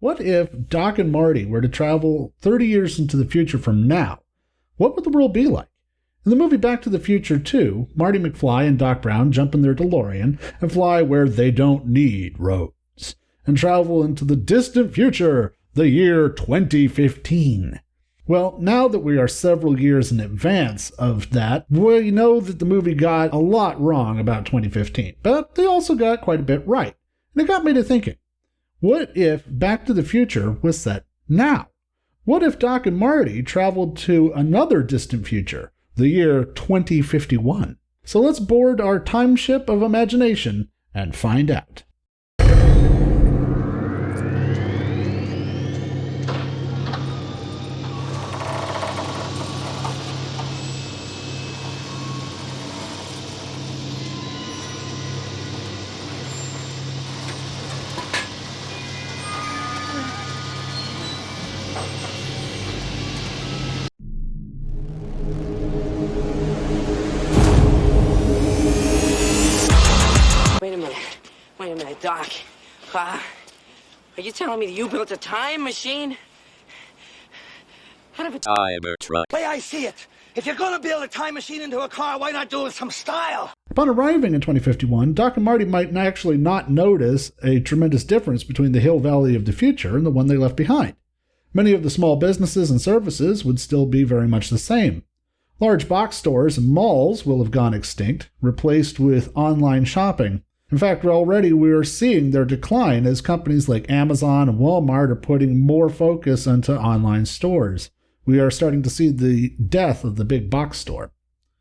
What if Doc and Marty were to travel 30 years into the future from now? What would the world be like? In the movie Back to the Future 2, Marty McFly and Doc Brown jump in their DeLorean and fly where they don't need roads, and travel into the distant future, the year 2015. Well, now that we are several years in advance of that, we know that the movie got a lot wrong about 2015, but they also got quite a bit right. And it got me to thinking, what if Back to the Future was set now? What if Doc and Marty traveled to another distant future, the year 2051? So let's board our time ship of imagination and find out. Wait a minute, Doc. Are you telling me that you built a time machine? Out of a timer truck. Way I see it, if you're gonna build a time machine into a car, why not do it with some style? Upon arriving in 2051, Doc and Marty might actually not notice a tremendous difference between the Hill Valley of the future and the one they left behind. Many of the small businesses and services would still be very much the same. Large box stores and malls will have gone extinct, replaced with online shopping. In fact, already we are seeing their decline as companies like Amazon and Walmart are putting more focus into online stores. We are starting to see the death of the big box store.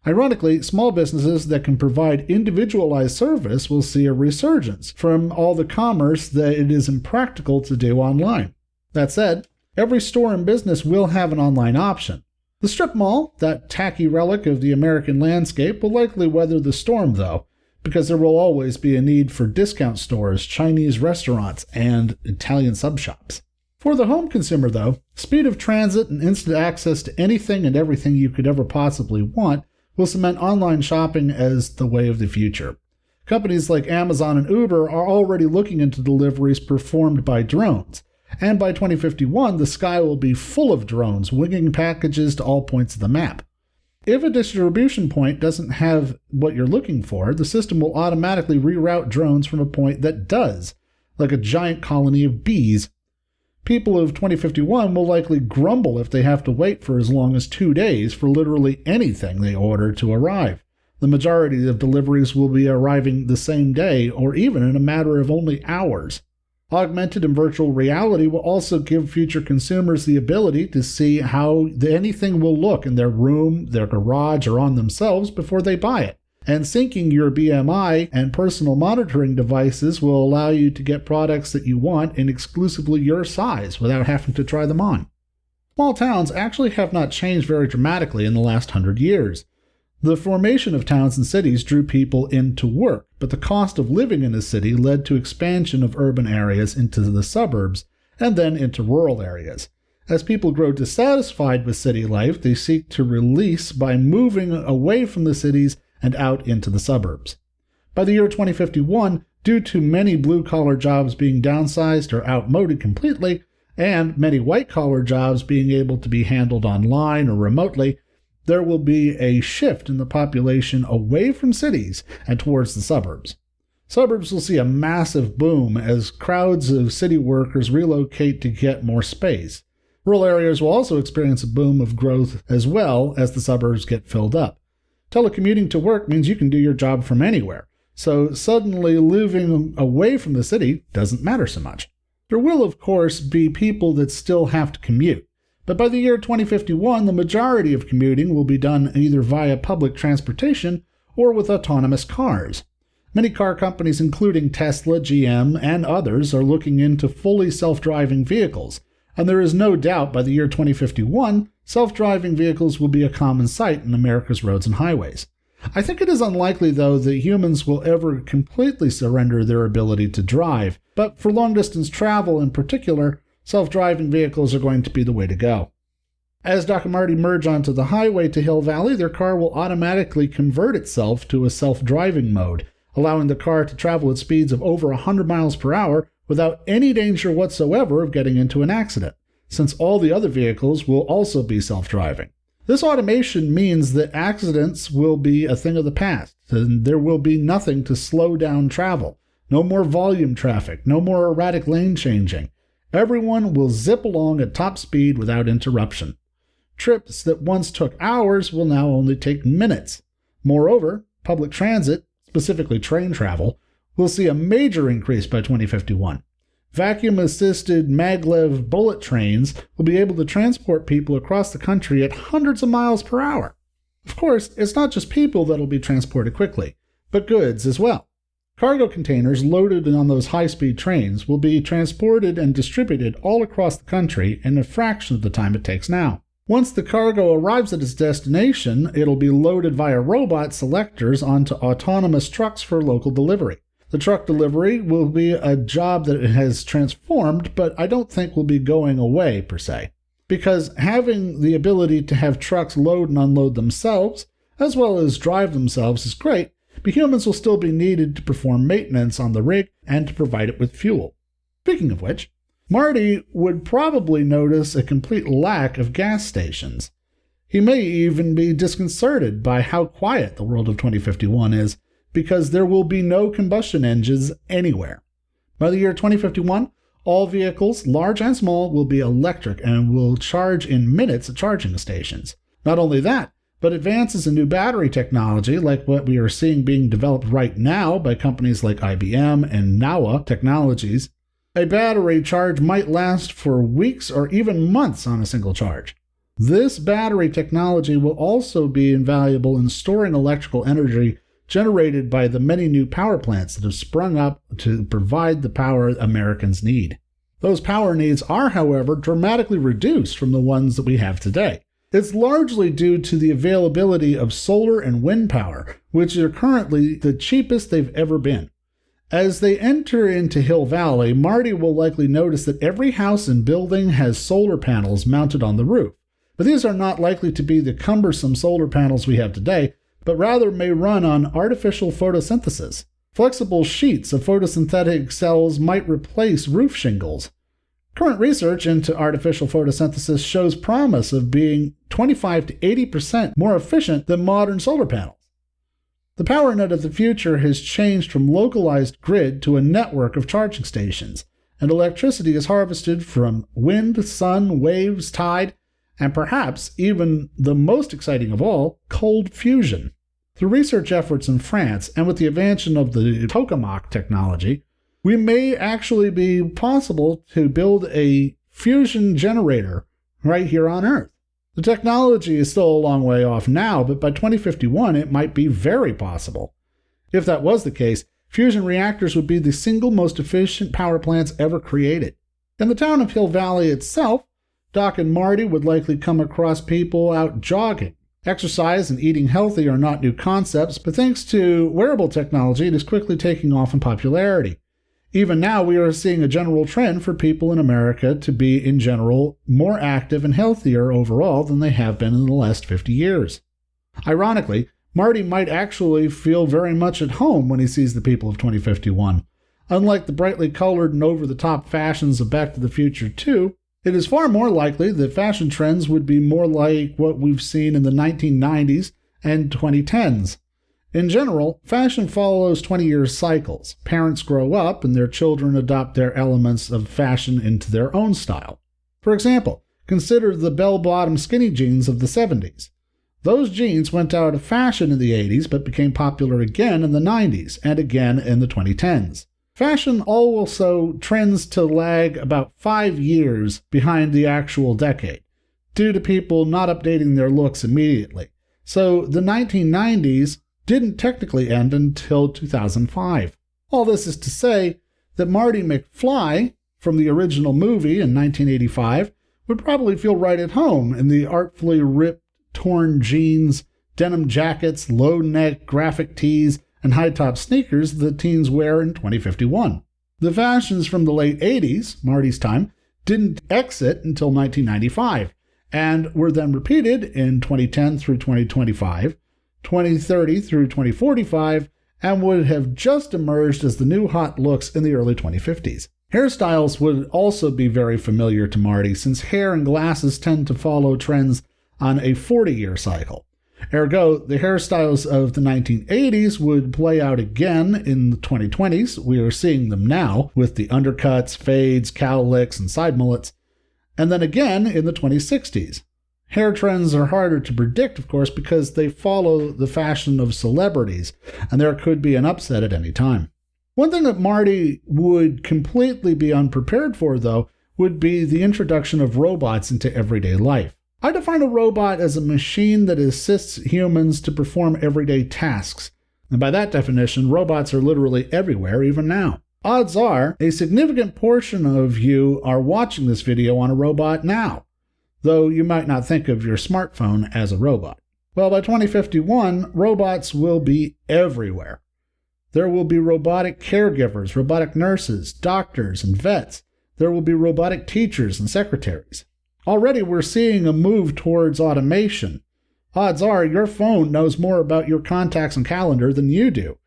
Ironically, small businesses that can provide individualized service will see a resurgence from all the commerce that it is impractical to do online. That said, every store and business will have an online option. The strip mall, that tacky relic of the American landscape, will likely weather the storm, though, because there will always be a need for discount stores, Chinese restaurants, and Italian sub-shops. For the home consumer, though, speed of transit and instant access to anything and everything you could ever possibly want will cement online shopping as the way of the future. Companies like Amazon and Uber are already looking into deliveries performed by drones, and by 2051, the sky will be full of drones winging packages to all points of the map. If a distribution point doesn't have what you're looking for, the system will automatically reroute drones from a point that does, like a giant colony of bees. People of 2051 will likely grumble if they have to wait for as long as 2 days for literally anything they order to arrive. The majority of deliveries will be arriving the same day or even in a matter of only hours. Augmented and virtual reality will also give future consumers the ability to see how anything will look in their room, their garage, or on themselves before they buy it. And syncing your BMI and personal monitoring devices will allow you to get products that you want in exclusively your size without having to try them on. Small towns actually have not changed very dramatically in the last 100 years. The formation of towns and cities drew people in to work, but the cost of living in a city led to expansion of urban areas into the suburbs and then into rural areas. As people grow dissatisfied with city life, they seek to release by moving away from the cities and out into the suburbs. By the year 2051, due to many blue-collar jobs being downsized or outmoded completely, and many white-collar jobs being able to be handled online or remotely, there will be a shift in the population away from cities and towards the suburbs. Suburbs will see a massive boom as crowds of city workers relocate to get more space. Rural areas will also experience a boom of growth as well as the suburbs get filled up. Telecommuting to work means you can do your job from anywhere, so suddenly living away from the city doesn't matter so much. There will, of course, be people that still have to commute. But by the year 2051, the majority of commuting will be done either via public transportation or with autonomous cars. Many car companies, including Tesla, GM, and others, are looking into fully self-driving vehicles, and there is no doubt by the year 2051, self-driving vehicles will be a common sight in America's roads and highways. I think it is unlikely, though, that humans will ever completely surrender their ability to drive, but for long-distance travel in particular, self-driving vehicles are going to be the way to go. As Doc and Marty merge onto the highway to Hill Valley, their car will automatically convert itself to a self-driving mode, allowing the car to travel at speeds of over 100 miles per hour without any danger whatsoever of getting into an accident, since all the other vehicles will also be self-driving. This automation means that accidents will be a thing of the past, and there will be nothing to slow down travel. No more volume traffic, no more erratic lane changing. Everyone will zip along at top speed without interruption. Trips that once took hours will now only take minutes. Moreover, public transit, specifically train travel, will see a major increase by 2051. Vacuum-assisted maglev bullet trains will be able to transport people across the country at hundreds of miles per hour. Of course, it's not just people that will be transported quickly, but goods as well. Cargo containers loaded on those high-speed trains will be transported and distributed all across the country in a fraction of the time it takes now. Once the cargo arrives at its destination, it'll be loaded via robot selectors onto autonomous trucks for local delivery. The truck delivery will be a job that has transformed, but I don't think will be going away per se. Because having the ability to have trucks load and unload themselves, as well as drive themselves, is great, but humans will still be needed to perform maintenance on the rig and to provide it with fuel. Speaking of which, Marty would probably notice a complete lack of gas stations. He may even be disconcerted by how quiet the world of 2051 is, because there will be no combustion engines anywhere. By the year 2051, all vehicles, large and small, will be electric and will charge in minutes at charging stations. Not only that, but advances in new battery technology, like what we are seeing being developed right now by companies like IBM and Nowa Technologies, a battery charge might last for weeks or even months on a single charge. This battery technology will also be invaluable in storing electrical energy generated by the many new power plants that have sprung up to provide the power Americans need. Those power needs are, however, dramatically reduced from the ones that we have today. It's largely due to the availability of solar and wind power, which are currently the cheapest they've ever been. As they enter into Hill Valley, Marty will likely notice that every house and building has solar panels mounted on the roof. But these are not likely to be the cumbersome solar panels we have today, but rather may run on artificial photosynthesis. Flexible sheets of photosynthetic cells might replace roof shingles. Current research into artificial photosynthesis shows promise of being 25 to 80% more efficient than modern solar panels. The power net of the future has changed from localized grid to a network of charging stations, and electricity is harvested from wind, sun, waves, tide, and perhaps even the most exciting of all, cold fusion. Through research efforts in France and with the invention of the tokamak technology, we may actually be possible to build a fusion generator right here on Earth. The technology is still a long way off now, but by 2051 it might be very possible. If that was the case, fusion reactors would be the single most efficient power plants ever created. In the town of Hill Valley itself, Doc and Marty would likely come across people out jogging. Exercise and eating healthy are not new concepts, but thanks to wearable technology, it is quickly taking off in popularity. Even now, we are seeing a general trend for people in America to be, in general, more active and healthier overall than they have been in the last 50 years. Ironically, Marty might actually feel very much at home when he sees the people of 2051. Unlike the brightly colored and over-the-top fashions of Back to the Future 2, it is far more likely that fashion trends would be more like what we've seen in the 1990s and 2010s. In general, fashion follows 20-year cycles. Parents grow up and their children adopt their elements of fashion into their own style. For example, consider the bell-bottom skinny jeans of the 70s. Those jeans went out of fashion in the 80s but became popular again in the 90s and again in the 2010s. Fashion also trends to lag about 5 years behind the actual decade, due to people not updating their looks immediately. So the 1990s didn't technically end until 2005. All this is to say that Marty McFly, from the original movie in 1985, would probably feel right at home in the artfully ripped, torn jeans, denim jackets, low-neck graphic tees, and high-top sneakers the teens wear in 2051. The fashions from the late 80s, Marty's time, didn't exit until 1995, and were then repeated in 2010 through 2025, 2030 through 2045, and would have just emerged as the new hot looks in the early 2050s. Hairstyles would also be very familiar to Marty, since hair and glasses tend to follow trends on a 40-year cycle. Ergo, the hairstyles of the 1980s would play out again in the 2020s. We are seeing them now with the undercuts, fades, cowlicks, and side mullets. And then again in the 2060s. Hair trends are harder to predict, of course, because they follow the fashion of celebrities, and there could be an upset at any time. One thing that Marty would completely be unprepared for, though, would be the introduction of robots into everyday life. I define a robot as a machine that assists humans to perform everyday tasks. And by that definition, robots are literally everywhere, even now. Odds are, a significant portion of you are watching this video on a robot now, though you might not think of your smartphone as a robot. Well, by 2051, robots will be everywhere. There will be robotic caregivers, robotic nurses, doctors, and vets. There will be robotic teachers and secretaries. Already we're seeing a move towards automation. Odds are your phone knows more about your contacts and calendar than you do,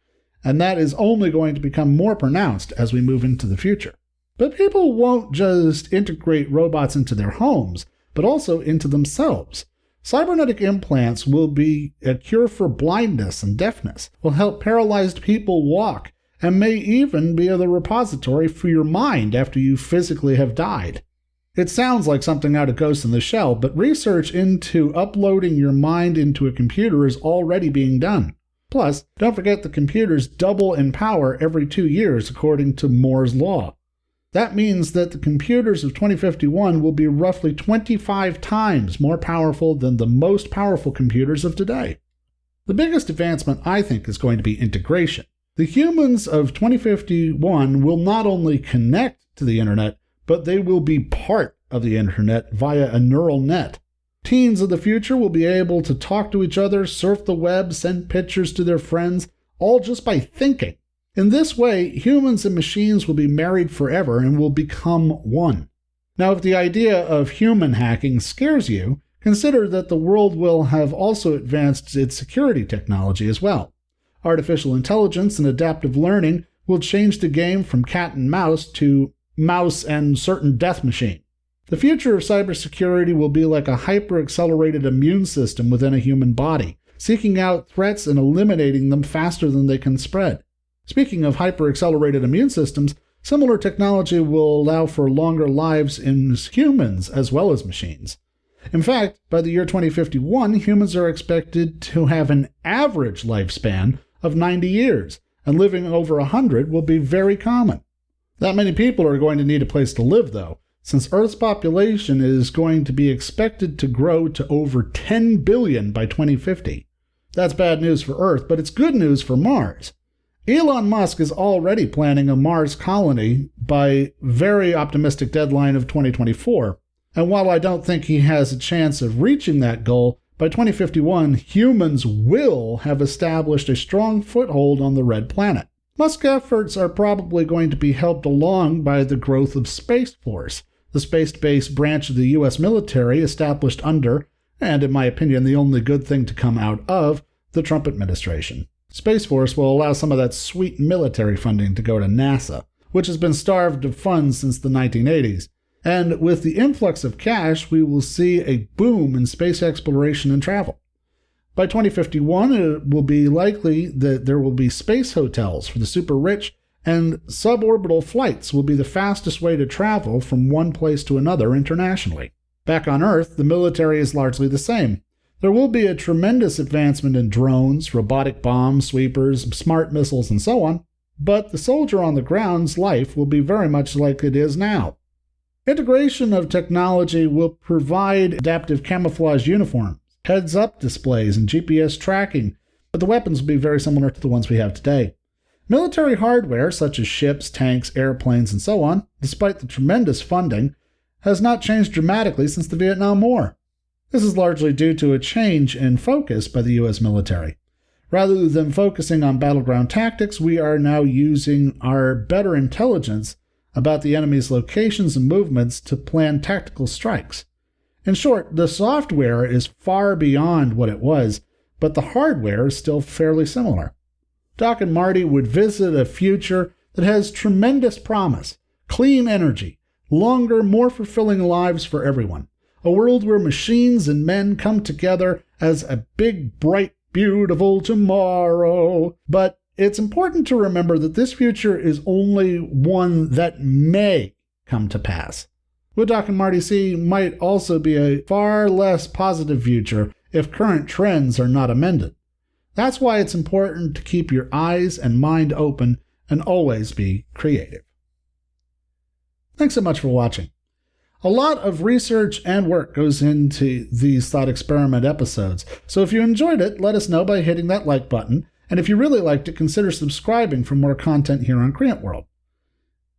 and that is only going to become more pronounced as we move into the future. But people won't just integrate robots into their homes, but also into themselves. Cybernetic implants will be a cure for blindness and deafness, will help paralyzed people walk, and may even be the repository for your mind after you physically have died. It sounds like something out of Ghost in the Shell, but research into uploading your mind into a computer is already being done. Plus, don't forget the computers double in power every 2 years according to Moore's law. That means that the computers of 2051 will be roughly 25 times more powerful than the most powerful computers of today. The biggest advancement, I think, is going to be integration. The humans of 2051 will not only connect to the internet, but they will be part of the internet via a neural net. Teens of the future will be able to talk to each other, surf the web, send pictures to their friends, all just by thinking. In this way, humans and machines will be married forever and will become one. Now, if the idea of human hacking scares you, consider that the world will have also advanced its security technology as well. Artificial intelligence and adaptive learning will change the game from cat and mouse to mouse and certain death machine. The future of cybersecurity will be like a hyper-accelerated immune system within a human body, seeking out threats and eliminating them faster than they can spread. Speaking of hyper-accelerated immune systems, similar technology will allow for longer lives in humans as well as machines. In fact, by the year 2051, humans are expected to have an average lifespan of 90 years, and living over 100 will be very common. That many people are going to need a place to live, though, since Earth's population is going to be expected to grow to over 10 billion by 2050. That's bad news for Earth, but it's good news for Mars. Elon Musk is already planning a Mars colony by very optimistic deadline of 2024. And while I don't think he has a chance of reaching that goal, by 2051, humans will have established a strong foothold on the Red Planet. Musk's efforts are probably going to be helped along by the growth of Space Force, the space-based branch of the U.S. military established under, and in my opinion the only good thing to come out of, the Trump administration. Space Force will allow some of that sweet military funding to go to NASA, which has been starved of funds since the 1980s. And with the influx of cash, we will see a boom in space exploration and travel. By 2051, it will be likely that there will be space hotels for the super rich, and suborbital flights will be the fastest way to travel from one place to another internationally. Back on Earth, the military is largely the same. There will be a tremendous advancement in drones, robotic bombs, sweepers, smart missiles, and so on, but the soldier on the ground's life will be very much like it is now. Integration of technology will provide adaptive camouflage uniforms, heads-up displays, and GPS tracking, but the weapons will be very similar to the ones we have today. Military hardware, such as ships, tanks, airplanes, and so on, despite the tremendous funding, has not changed dramatically since the Vietnam War. This is largely due to a change in focus by the U.S. military. Rather than focusing on battleground tactics, we are now using our better intelligence about the enemy's locations and movements to plan tactical strikes. In short, the software is far beyond what it was, but the hardware is still fairly similar. Doc and Marty would visit a future that has tremendous promise, clean energy, longer, more fulfilling lives for everyone. A world where machines and men come together as a big, bright, beautiful tomorrow. But it's important to remember that this future is only one that may come to pass. What Doc and Marty see might also be a far less positive future if current trends are not amended. That's why it's important to keep your eyes and mind open and always be creative. Thanks so much for watching. A lot of research and work goes into these thought experiment episodes, so if you enjoyed it, let us know by hitting that like button, and if you really liked it, consider subscribing for more content here on Creant World.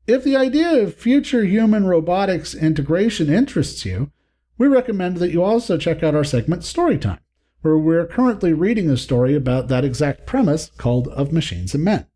If the idea of future human-robotics integration interests you, we recommend that you also check out our segment Storytime, where we're currently reading a story about that exact premise called Of Machines and Men.